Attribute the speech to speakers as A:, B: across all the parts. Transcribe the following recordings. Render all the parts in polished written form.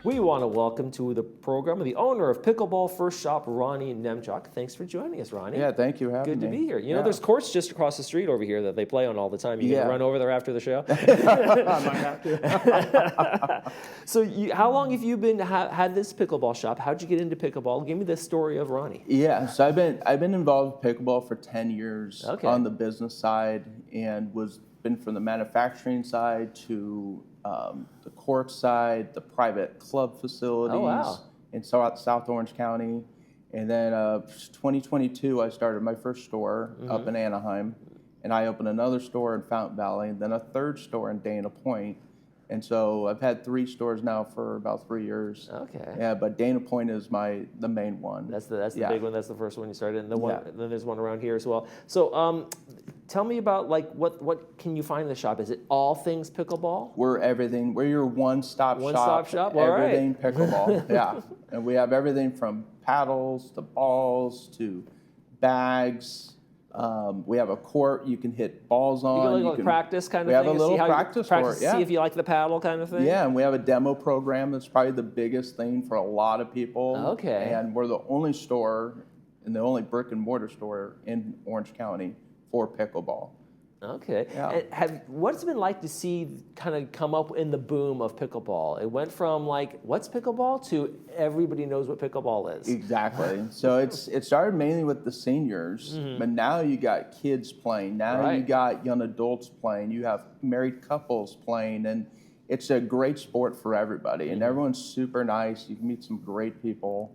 A: We want to welcome to the program the owner of Pickleball First Shop, Ronnie Nemchuk. Thanks for joining us, Ronnie.
B: Yeah, thank you for having
A: me. Good to be here. You know,
B: Yeah.
A: there's courts just across the street over here that they play on all the time. You can run over there after the show.
B: I might have to.
A: So how long have you been had this pickleball shop? How'd you get into pickleball? Give me the story of Ronnie.
B: Yeah, so I've been involved with pickleball for 10 years on the business side, and been from the manufacturing side to the court side, the private club facilities in South Orange County. And then 2022, I started my first store up in Anaheim, and I opened another store in Fountain Valley, and then a third store in Dana Point. And so I've had 3 stores now for about 3 years.
A: Okay.
B: Yeah, but Dana Point is the main one.
A: That's the big one. That's the first one you started, and then there's one around here as well. So tell me about what can you find in the shop? Is it all things pickleball?
B: We're everything. We're your one-stop shop.
A: One-stop shop. All right.
B: Everything pickleball. Yeah, and we have everything from paddles to balls to bags. We have a court you can hit balls on.
A: You can practice kind of
B: we
A: thing.
B: We have a little practice court. Yeah.
A: See if you like the paddle kind of thing.
B: Yeah, and we have a demo program that's probably the biggest thing for a lot of people.
A: Okay.
B: And we're the only store, and the only brick and mortar store in Orange County for pickleball.
A: Okay.
B: Yeah.
A: And what's it been like to see kind of come up in the boom of pickleball? It went from like, what's pickleball to everybody knows what pickleball is.
B: Exactly. So it started mainly with the seniors, but now you got kids playing. Now you got young adults playing. You have married couples playing, and it's a great sport for everybody. And everyone's super nice. You can meet some great people.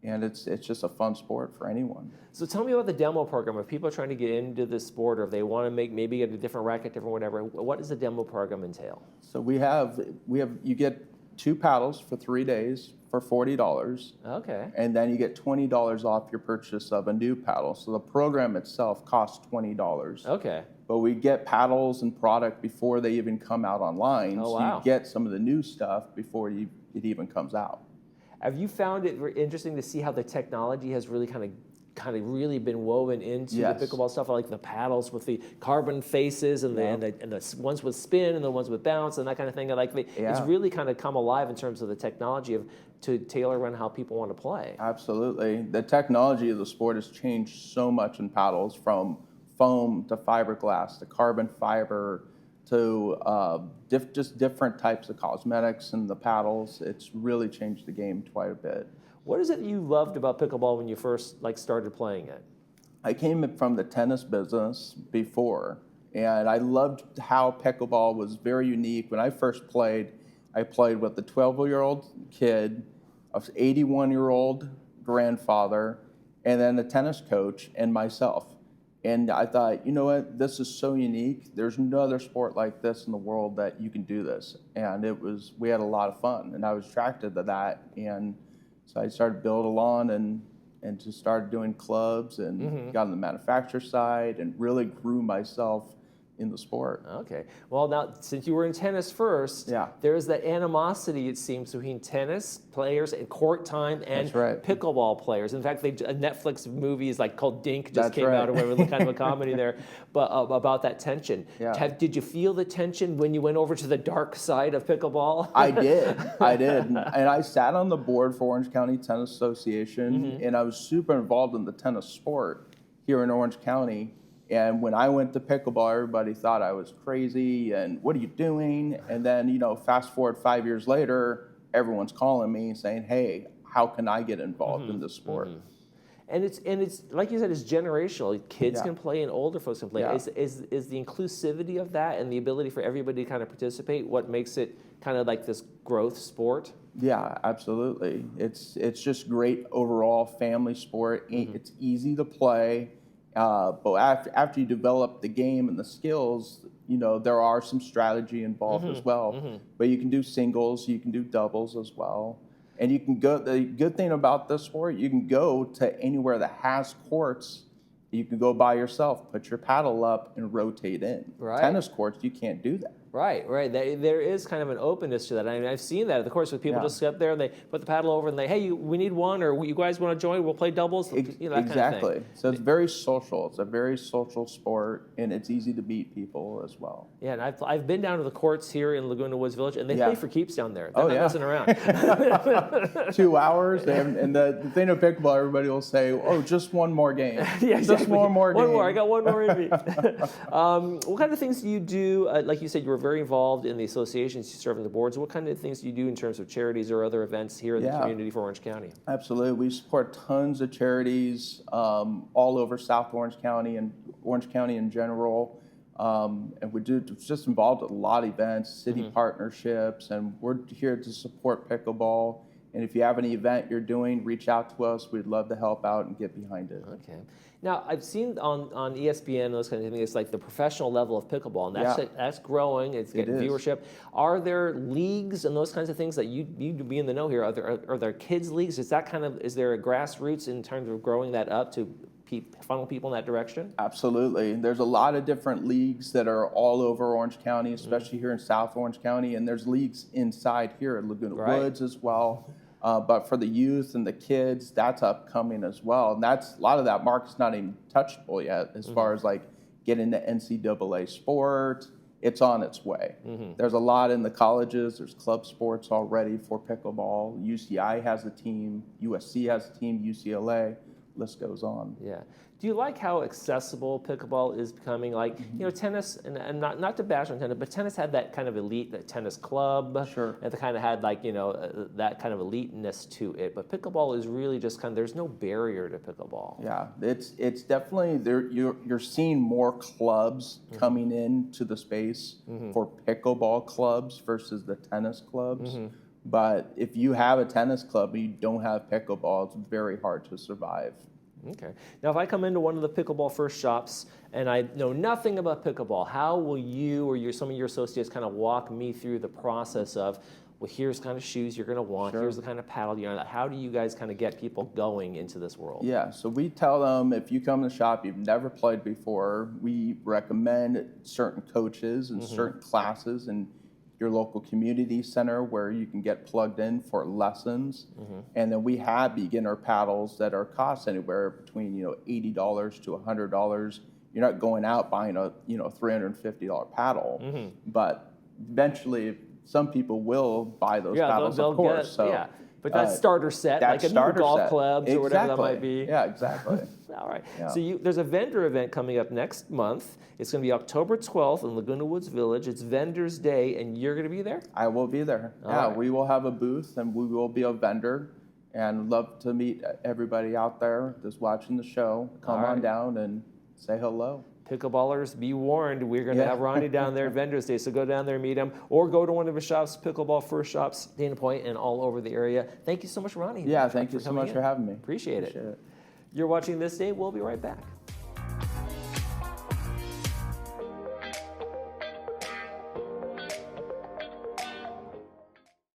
B: And it's just a fun sport for anyone.
A: So tell me about the demo program. If people are trying to get into this sport, or if they want to maybe get a different racket, different whatever, what does the demo program entail?
B: So we have you get 2 paddles for 3 days for $40.
A: Okay.
B: And then you get $20 off your purchase of a new paddle. So the program itself costs $20.
A: Okay.
B: But we get paddles and product before they even come out online.
A: Oh,
B: so you get some of the new stuff before it even comes out.
A: Have you found it interesting to see how the technology has really kind of really been woven into the pickleball stuff, like the paddles with the carbon faces and the ones with spin and the ones with bounce and that kind of thing? It's really kind of come alive in terms of the technology to tailor around how people want to play.
B: Absolutely. The technology of the sport has changed so much in paddles, from foam to fiberglass to carbon fiber to just different types of cosmetics in the paddles. It's really changed the game quite a bit.
A: What is it you loved about pickleball when you first started playing it?
B: I came from the tennis business before, and I loved how pickleball was very unique. When I first played, I played with a 12-year-old kid, an 81-year-old grandfather, and then a tennis coach and myself. And I thought, you know what, this is so unique. There's no other sport like this in the world that you can do this. And we had a lot of fun, and I was attracted to that. And so I started building along and just started doing clubs and got on the manufacturer side and really grew myself in the sport.
A: Okay. Well, now, since you were in tennis first, there's that animosity, it seems, between tennis players and court time and pickleball players. In fact, a Netflix movie called Dink just came out, or whatever, kind of a comedy there, but about that tension.
B: Yeah.
A: Did you feel the tension when you went over to the dark side of pickleball?
B: I did. And I sat on the board for Orange County Tennis Association, and I was super involved in the tennis sport here in Orange County. And when I went to pickleball, everybody thought I was crazy and what are you doing? And then, fast forward 5 years later, everyone's calling me saying, hey, how can I get involved in this sport?
A: And it's like you said, it's generational. Kids can play and older folks can play.
B: Yeah.
A: Is the inclusivity of that and the ability for everybody to kind of participate what makes it kind of like this growth sport?
B: Yeah, absolutely. It's just great overall family sport. It's easy to play. But after you develop the game and the skills, there are some strategy involved as well. But you can do singles, you can do doubles as well. And you can go, the good thing about this sport, you can go to anywhere that has courts. You can go by yourself, put your paddle up and rotate in.
A: Right.
B: Tennis courts, you can't do that.
A: Right. There is kind of an openness to that. I mean, I've seen that, of course, with people just sit there and they put the paddle over and hey, we need one, or you guys want to join? We'll play doubles. That
B: exactly.
A: Kind of thing.
B: So it's very social. It's a very social sport, and it's easy to meet people as well.
A: Yeah, and I've been down to the courts here in Laguna Woods Village, and they play for keeps down there. They're not messing around.
B: 2 hours, and the thing of pickleball, everybody will say, "Oh, just one more game."
A: Yeah, exactly.
B: Just one more game.
A: One more. I got one more in me. What kind of things do you do? Like you said, you were very involved in the associations, you serve on the boards. What kind of things do you do in terms of charities or other events here in the community for Orange County?
B: Absolutely. We support tons of charities all over South Orange County and Orange County in general. And we do just involved in a lot of events, city partnerships, and we're here to support pickleball. And if you have any event you're doing, reach out to us. We'd love to help out and get behind it.
A: Okay. Now, I've seen on ESPN and those kind of things, it's like the professional level of pickleball, and that's growing. It's getting viewership. Are there leagues and those kinds of things that you be in the know here? Are there kids leagues? Is there a grassroots in terms of growing that up to funnel people in that direction?
B: Absolutely. There's a lot of different leagues that are all over Orange County, especially here in South Orange County, and there's leagues inside here at Laguna Woods as well. But for the youth and the kids, that's upcoming as well. And a lot of that market's not even touchable yet as far as like getting the NCAA sport. It's on its way. There's a lot in the colleges. There's club sports already for pickleball. UCI has a team. USC has a team. UCLA. List goes on.
A: Yeah. Do you like how accessible pickleball is becoming? Like, tennis, and not to bash on tennis, but tennis had that kind of elite, that tennis club.
B: Sure.
A: And it kind of had like, that kind of eliteness to it. But pickleball is really just there's no barrier to pickleball.
B: Yeah, it's definitely there. You're seeing more clubs coming into the space for pickleball clubs versus the tennis clubs. But if you have a tennis club and you don't have pickleball, it's very hard to survive.
A: Okay. Now, if I come into one of the Pickleball First shops and I know nothing about pickleball, how will you or some of your associates kind of walk me through the process of, well, here's the kind of shoes you're going to want, here's the kind of paddle how do you guys kind of get people going into this world?
B: Yeah, so we tell them if you come to the shop, you've never played before, we recommend certain coaches and certain classes and your local community center where you can get plugged in for lessons. And then we have beginner paddles that are cost anywhere between $80 to $100. You're not going out buying a $350 paddle, but eventually some people will buy those paddles, of course.
A: But that starter set, like a new golf clubs or whatever that might be.
B: Yeah, exactly.
A: All right.
B: Yeah.
A: So there's a vendor event coming up next month. It's going to be October 12th in Laguna Woods Village. It's Vendors Day, and you're going to be there?
B: I will be there. We will have a booth, and we will be a vendor. And love to meet everybody out there that's watching the show. Come on down and say hello.
A: Pickleballers, be warned. We're going to have Ronnie down there at Vendors Day, so go down there and meet him, or go to one of his shops, Pickleball First shops, Dana Point, and all over the area. Thank you so much, Ronnie.
B: Yeah, thank you so much for having me.
A: Appreciate it. You're watching This Day. We'll be right back.